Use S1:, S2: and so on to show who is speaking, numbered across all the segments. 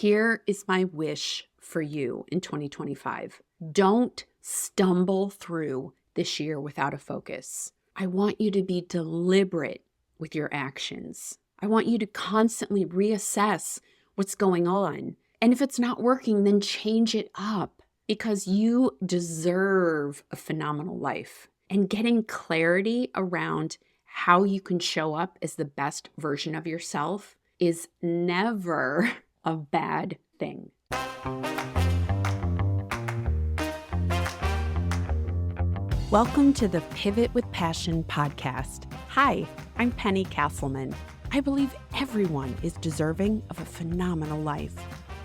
S1: Here is my wish for you in 2025. Don't stumble through this year without a focus. I want you to be deliberate with your actions. I want you to constantly reassess what's going on. And if it's not working, then change it up because you deserve a phenomenal life. And getting clarity around how you can show up as the best version of yourself is never a bad thing. Welcome to the Pivot with Passion podcast. Hi, I'm Penny Casselman. I believe everyone is deserving of a phenomenal life.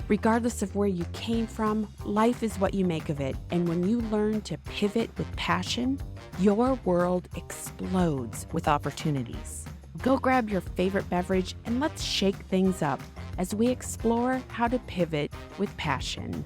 S1: Regardless of where you came from, life is what you make of it. And when you learn to pivot with passion, your world explodes with opportunities. Go grab your favorite beverage and let's shake things up as we explore how to pivot with passion.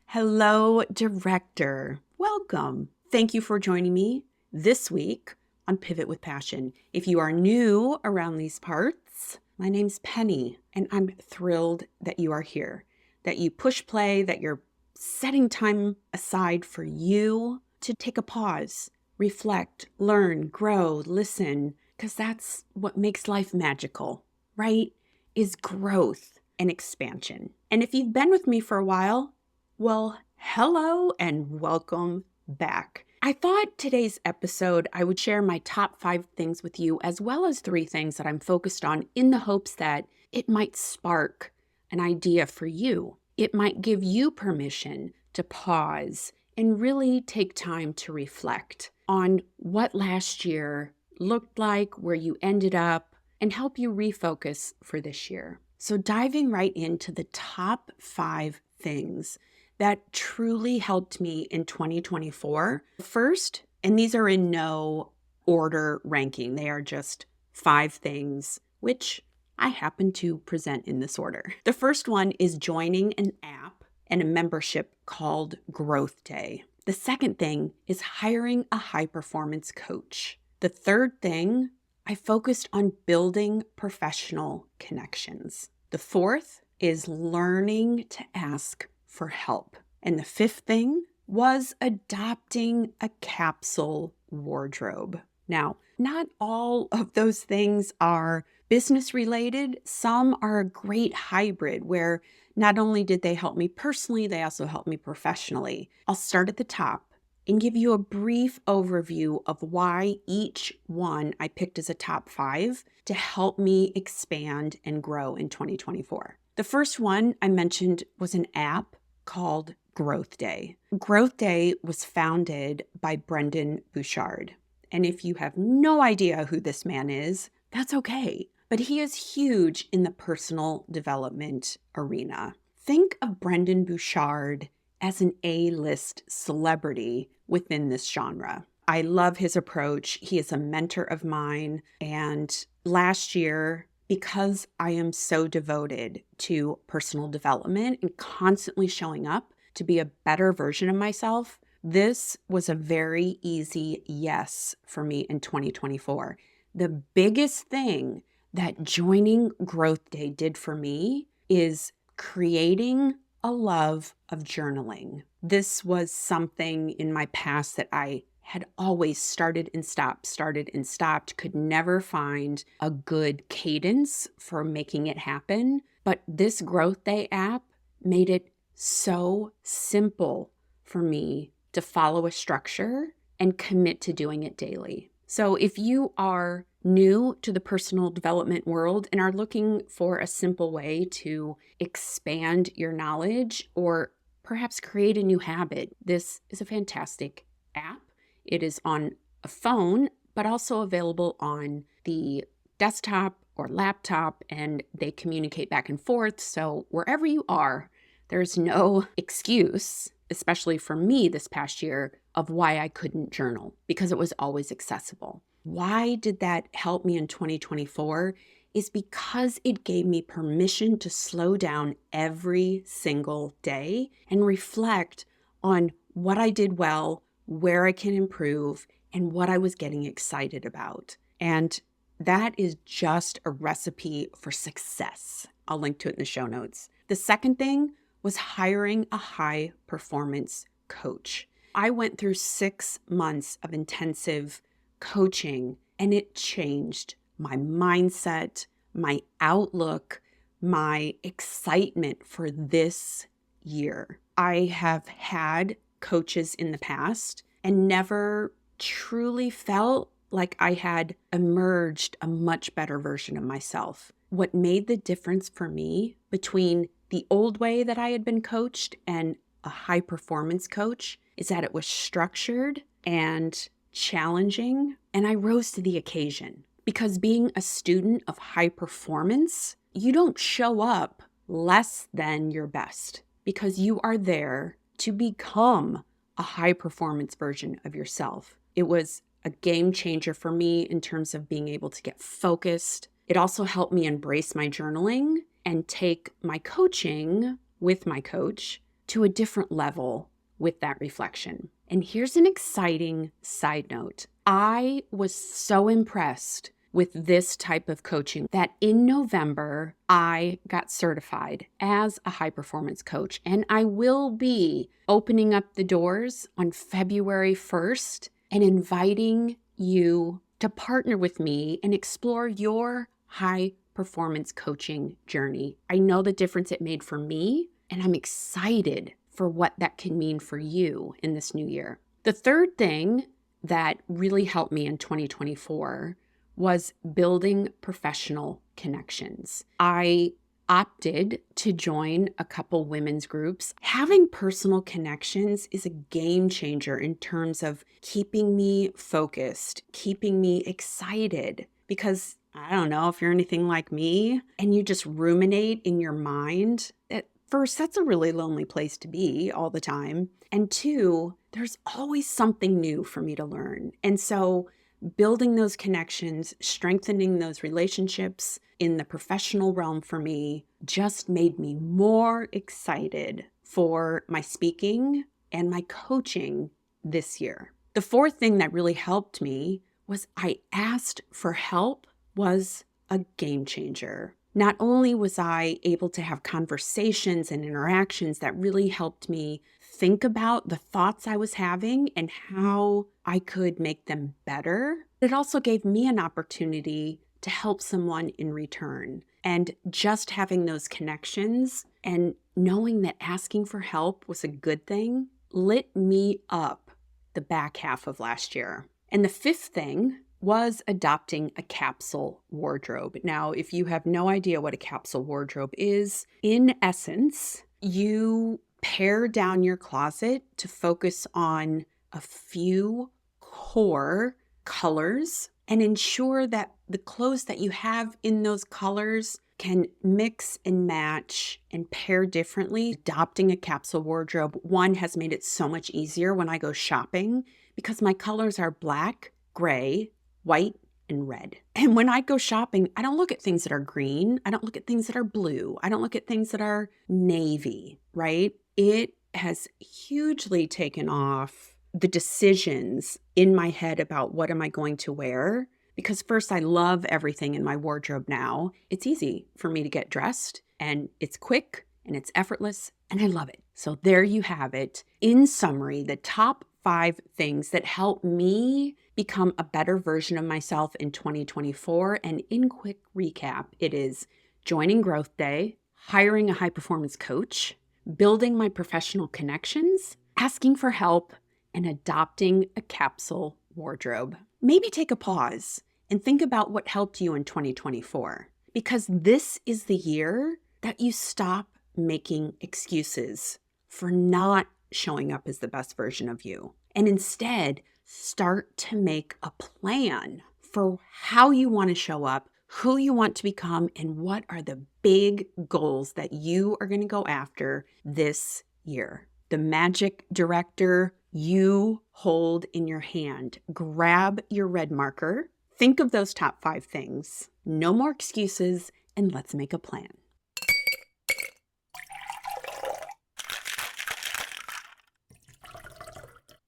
S1: Hello, director. Welcome. Thank you for joining me this week on Pivot with Passion. If you are new around these parts, my name's Penny, and I'm thrilled that you are here, that you push play, that you're setting time aside for you to take a pause, reflect, learn, grow, listen, because that's what makes life magical, right? Is growth and expansion. And if you've been with me for a while, well, hello and welcome back. I thought today's episode, I would share my top 5 things with you, as well as 3 things that I'm focused on in the hopes that it might spark an idea for you. It might give you permission to pause and really take time to reflect on what last year looked like, where you ended up, and help you refocus for this year. So diving right into the top 5 things that truly helped me in 2024. First, and these are in no order ranking, they are just 5 things, which I happen to present in this order. The first one is joining an app and a membership called GrowthDay. The second thing is hiring a high-performance coach. The third thing, I focused on building professional connections. The fourth is learning to ask for help. And the fifth thing was adopting a capsule wardrobe. Now, not all of those things are business related. Some are a great hybrid where not only did they help me personally, they also helped me professionally. I'll start at the top and give you a brief overview of why each one I picked as a top 5 to help me expand and grow in 2024. The first one I mentioned was an app called GrowthDay. GrowthDay was founded by Brendon Burchard. And if you have no idea who this man is, that's okay. But he is huge in the personal development arena. Think of Brendon Burchard as an A-list celebrity within this genre. I love his approach. He is a mentor of mine. And last year, because I am so devoted to personal development and constantly showing up to be a better version of myself, this was a very easy yes for me in 2024. The biggest thing that joining GrowthDay did for me is creating a love of journaling. This was something in my past that I had always started and stopped, could never find a good cadence for making it happen. But this GrowthDay app made it so simple for me to follow a structure and commit to doing it daily. So if you are new to the personal development world and are looking for a simple way to expand your knowledge or perhaps create a new habit, this is a fantastic app. It is on a phone, but also available on the desktop or laptop, and they communicate back and forth. So wherever you are, there's no excuse, especially for me this past year, of why I couldn't journal, because it was always accessible. Why did that help me in 2024? Is because it gave me permission to slow down every single day and reflect on what I did well, where I can improve, and what I was getting excited about. And that is just a recipe for success. I'll link to it in the show notes. The second thing was hiring a high performance coach. I went through 6 months of intensive coaching, and it changed my mindset, my outlook, my excitement for this year. I have had coaches in the past and never truly felt like I had emerged a much better version of myself. What made the difference for me between the old way that I had been coached and a high performance coach is that it was structured and challenging, and I rose to the occasion. Because being a student of high performance, you don't show up less than your best because you are there to become a high performance version of yourself. It was a game changer for me in terms of being able to get focused. It also helped me embrace my journaling and take my coaching with my coach to a different level with that reflection. And here's an exciting side note. I was so impressed with this type of coaching that in November, I got certified as a high performance coach, and I will be opening up the doors on February 1st and inviting you to partner with me and explore your high performance coaching journey. I know the difference it made for me, and I'm excited for what that can mean for you in this new year. The third thing that really helped me in 2024 was building professional connections. I opted to join a couple women's groups. Having personal connections is a game changer in terms of keeping me focused, keeping me excited, because I don't know if you're anything like me and you just ruminate in your mind. At first, that's a really lonely place to be all the time. And two, there's always something new for me to learn. And so building those connections, strengthening those relationships in the professional realm for me just made me more excited for my speaking and my coaching this year. The fourth thing that really helped me was I asked for help was a game changer. Not only was I able to have conversations and interactions that really helped me think about the thoughts I was having and how I could make them better, it also gave me an opportunity to help someone in return. And just having those connections and knowing that asking for help was a good thing lit me up the back half of last year. And the fifth thing was adopting a capsule wardrobe. Now, if you have no idea what a capsule wardrobe is, in essence, you pare down your closet to focus on a few core colors and ensure that the clothes that you have in those colors can mix and match and pair differently. Adopting a capsule wardrobe, one, has made it so much easier when I go shopping because my colors are black, gray, white, and red. And when I go shopping, I don't look at things that are green. I don't look at things that are blue. I don't look at things that are navy, right? It has hugely taken off the decisions in my head about what am I going to wear. Because first, I love everything in my wardrobe now. It's easy for me to get dressed, and it's quick and it's effortless, and I love it. So there you have it. In summary, the top 5 things that help me become a better version of myself in 2024. And in quick recap, it is joining GrowthDay, hiring a high performance coach, building my professional connections, asking for help, and adopting a capsule wardrobe. Maybe take a pause and think about what helped you in 2024, because this is the year that you stop making excuses for not showing up as the best version of you, and instead start to make a plan for how you want to show up, who you want to become, and what are the big goals that you are going to go after this year. The magic director you hold in your hand. Grab your red marker, think of those top 5 things, no more excuses, and let's make a plan.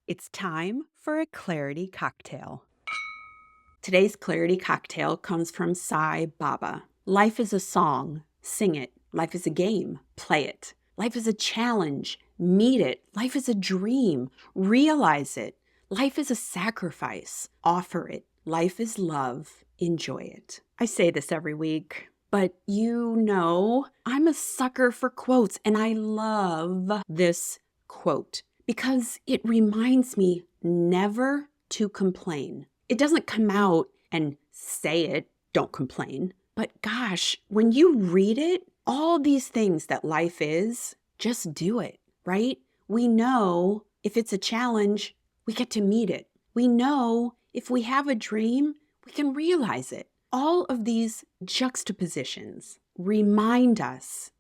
S1: It's time for a clarity cocktail. Today's clarity cocktail comes from Sai Baba. Life is a song. Sing it. Life is a game. Play it. Life is a challenge. Meet it. Life is a dream. Realize it. Life is a sacrifice. Offer it. Life is love. Enjoy it. I say this every week, but you know, I'm a sucker for quotes, and I love this quote because it reminds me never to complain. It doesn't come out and say it, don't complain. But gosh, when you read it, all these things that life is, just do it, right? We know if it's a challenge, we get to meet it. We know if we have a dream, we can realize it. All of these juxtapositions reminds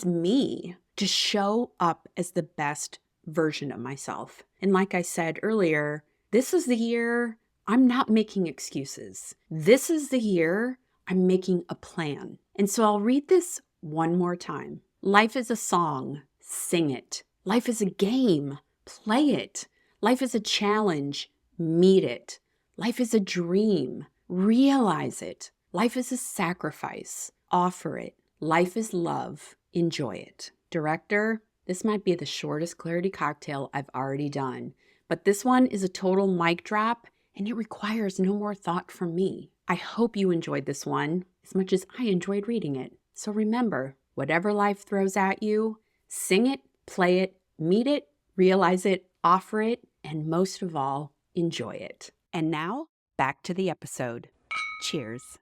S1: me to show up as the best version of myself. And like I said earlier, this is the year I'm not making excuses. This is the year I'm making a plan. And so I'll read this one more time. Life is a song. Sing it. Life is a game. Play it. Life is a challenge. Meet it. Life is a dream. Realize it. Life is a sacrifice. Offer it. Life is love. Enjoy it. Director, this might be the shortest clarity cocktail I've already done, but this one is a total mic drop and it requires no more thought from me. I hope you enjoyed this one as much as I enjoyed reading it. So remember, whatever life throws at you, sing it, play it, meet it, realize it, offer it, and most of all, enjoy it. And now, back to the episode. Cheers.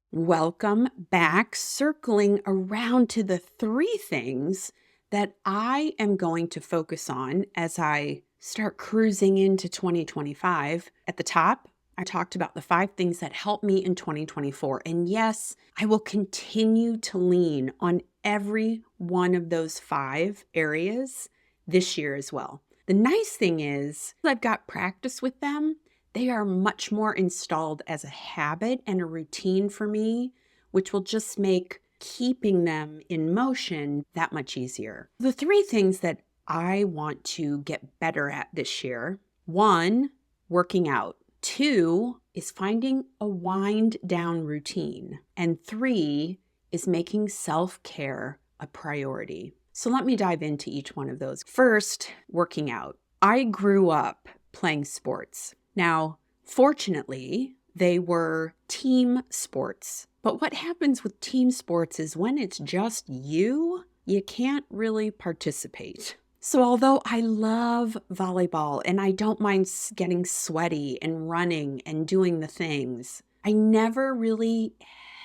S1: Welcome back, circling around to the 3 things that I am going to focus on as I start cruising into 2025. At the top, I talked about the 5 things that helped me in 2024. And yes, I will continue to lean on every one of those 5 areas this year as well. The nice thing is I've got practice with them. They are much more installed as a habit and a routine for me, which will just make keeping them in motion that much easier. The 3 things that I want to get better at this year: 1, working out. 2 is finding a wind down routine. And 3 is making self-care a priority. So let me dive into each one of those. First, working out. I grew up playing sports. Now, fortunately, they were team sports. But what happens with team sports is when it's just you can't really participate. So although I love volleyball and I don't mind getting sweaty and running and doing the things, I never really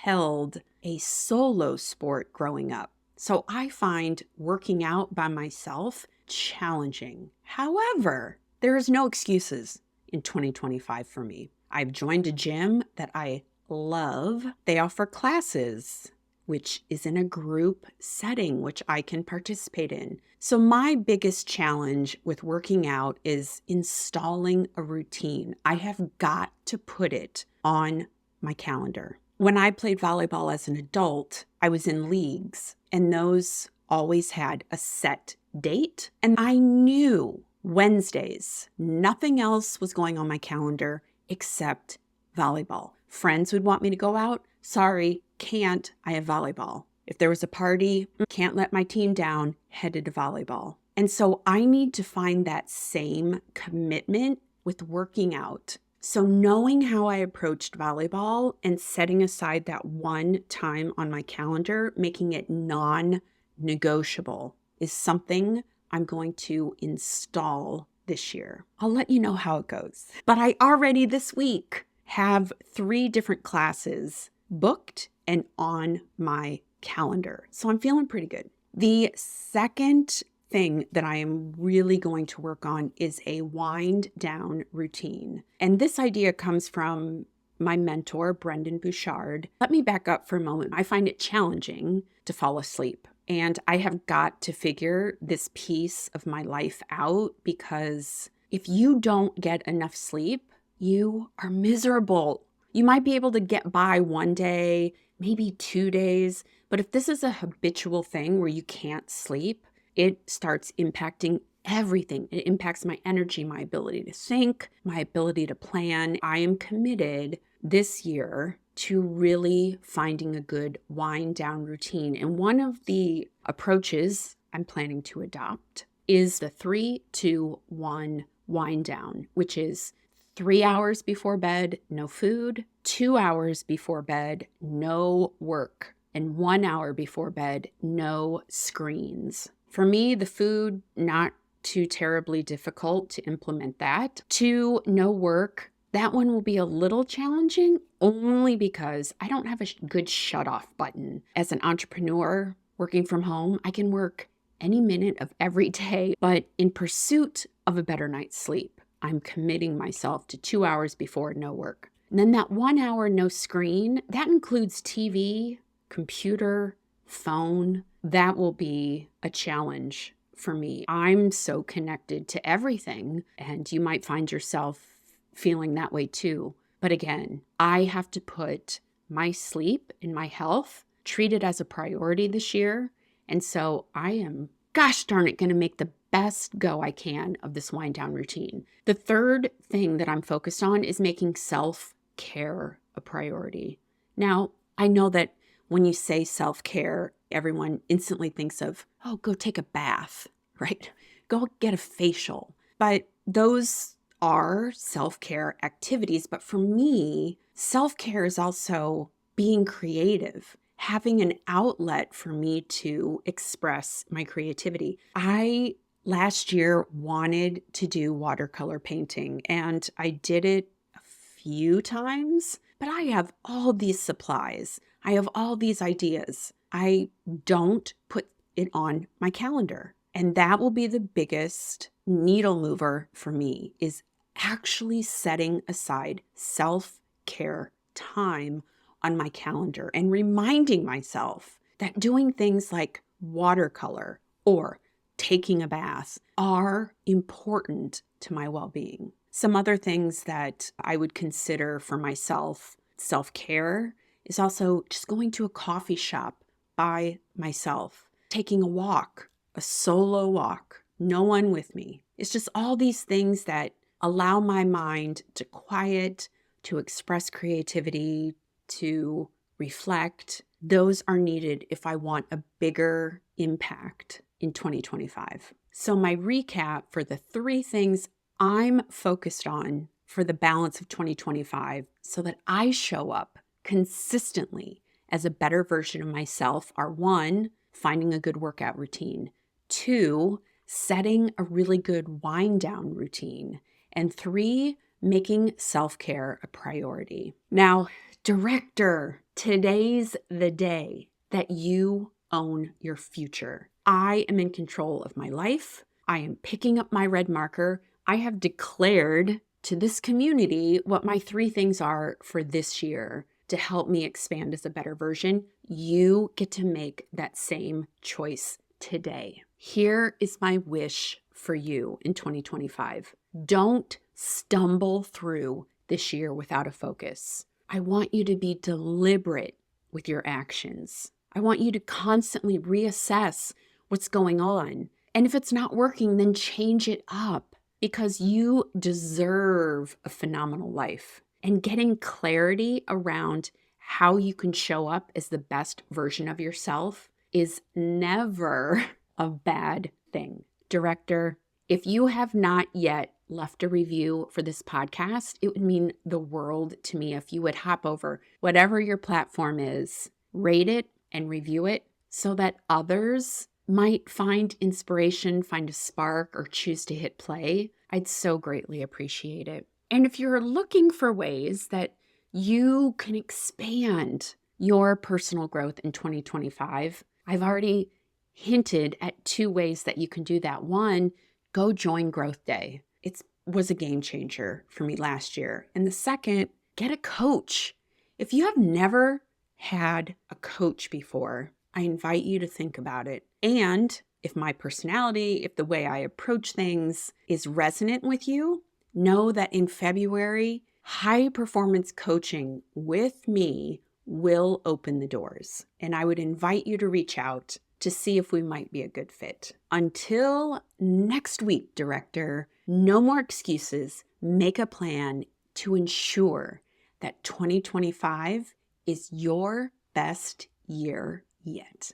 S1: held a solo sport growing up. So I find working out by myself challenging. However, there is no excuses in 2025 for me. I've joined a gym that I love. They offer classes, which is in a group setting, which I can participate in. So my biggest challenge with working out is installing a routine. I have got to put it on my calendar. When I played volleyball as an adult, I was in leagues, and those always had a set date. And I knew Wednesdays, nothing else was going on my calendar except volleyball. Friends would want me to go out. Sorry, can't. I have volleyball. If there was a party, can't let my team down, headed to volleyball. And so I need to find that same commitment with working out. So knowing how I approached volleyball and setting aside that one time on my calendar, making it non-negotiable, is something I'm going to install this year. I'll let you know how it goes. But I already this week have 3 different classes booked and on my calendar. So I'm feeling pretty good. The second thing that I am really going to work on is a wind down routine. And this idea comes from my mentor, Brendan Bouchard. Let me back up for a moment. I find it challenging to fall asleep. And I have got to figure this piece of my life out, because if you don't get enough sleep, you are miserable. You might be able to get by one day, maybe 2 days, but if this is a habitual thing where you can't sleep, it starts impacting everything. It impacts my energy, my ability to think, my ability to plan. I am committed this year to really finding a good wind down routine. And one of the approaches I'm planning to adopt is the 3-2-1 wind down, which is 3 hours before bed, no food, 2 hours before bed, no work, and 1 hour before bed, no screens. For me, the food, not too terribly difficult to implement that. 2, no work. That one will be a little challenging only because I don't have a good shut-off button. As an entrepreneur working from home, I can work any minute of every day, but in pursuit of a better night's sleep, I'm committing myself to 2 hours before no work. And then that 1 hour no screen, that includes TV, computer, phone. That will be a challenge for me. I'm so connected to everything, and you might find yourself feeling that way too. But again, I have to put my sleep and my health, treat it as a priority this year. And so I am, gosh darn it, going to make the best go I can of this wind down routine. The third thing that I'm focused on is making self-care a priority. Now, I know that when you say self-care, everyone instantly thinks of, oh, go take a bath, right? Go get a facial. But those are self-care activities. But for me, self-care is also being creative, having an outlet for me to express my creativity. I last year wanted to do watercolor painting, and I did it a few times, but I have all these supplies. I have all these ideas. I don't put it on my calendar. And that will be the biggest needle mover for me, is actually setting aside self-care time on my calendar and reminding myself that doing things like watercolor or taking a bath are important to my well-being. Some other things that I would consider for myself, self-care, is also just going to a coffee shop by myself, taking a walk, a solo walk, no one with me. It's just all these things that allow my mind to quiet, to express creativity, to reflect. Those are needed if I want a bigger impact in 2025. So my recap for the 3 things I'm focused on for the balance of 2025 so that I show up consistently as a better version of myself are: 1, finding a good workout routine; 2, setting a really good wind down routine; and 3, making self-care a priority. Now, director, today's the day that you own your future. I am in control of my life. I am picking up my red marker. I have declared to this community what my 3 things are for this year to help me expand as a better version. You get to make that same choice today. Here is my wish for you in 2025. Don't stumble through this year without a focus. I want you to be deliberate with your actions. I want you to constantly reassess what's going on. And if it's not working, then change it up, because you deserve a phenomenal life. And getting clarity around how you can show up as the best version of yourself is never a bad thing. Director, if you have not yet left a review for this podcast, it would mean the world to me if you would hop over whatever your platform is, rate it and review it so that others might find inspiration, find a spark, or choose to hit play. I'd so greatly appreciate it. And if you're looking for ways that you can expand your personal growth in 2025, I've already hinted at 2 ways that you can do that. 1, go join GrowthDay. It was a game changer for me last year. And the second, get a coach. If you have never had a coach before, I invite you to think about it. And if my personality, if the way I approach things is resonant with you, know that in February, high performance coaching with me will open the doors. And I would invite you to reach out. to see if we might be a good fit. Until next week, Director, no more excuses. Make a plan to ensure that 2025 is your best year yet.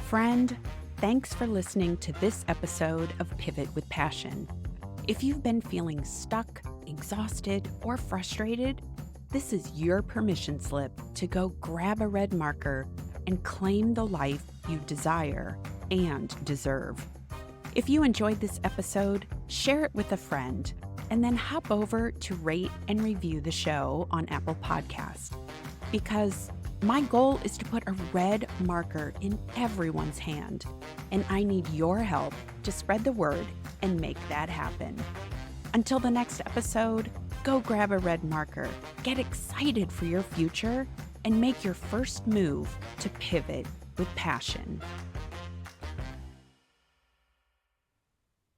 S1: Friend, thanks for listening to this episode of Pivot with Passion. If you've been feeling stuck, exhausted, or frustrated, this is your permission slip to go grab a red marker and claim the life you desire and deserve. If you enjoyed this episode, share it with a friend, and then hop over to rate and review the show on Apple Podcasts. Because my goal is to put a red marker in everyone's hand, and I need your help to spread the word and make that happen. Until the next episode, go grab a red marker, get excited for your future, and make your first move to pivot with passion.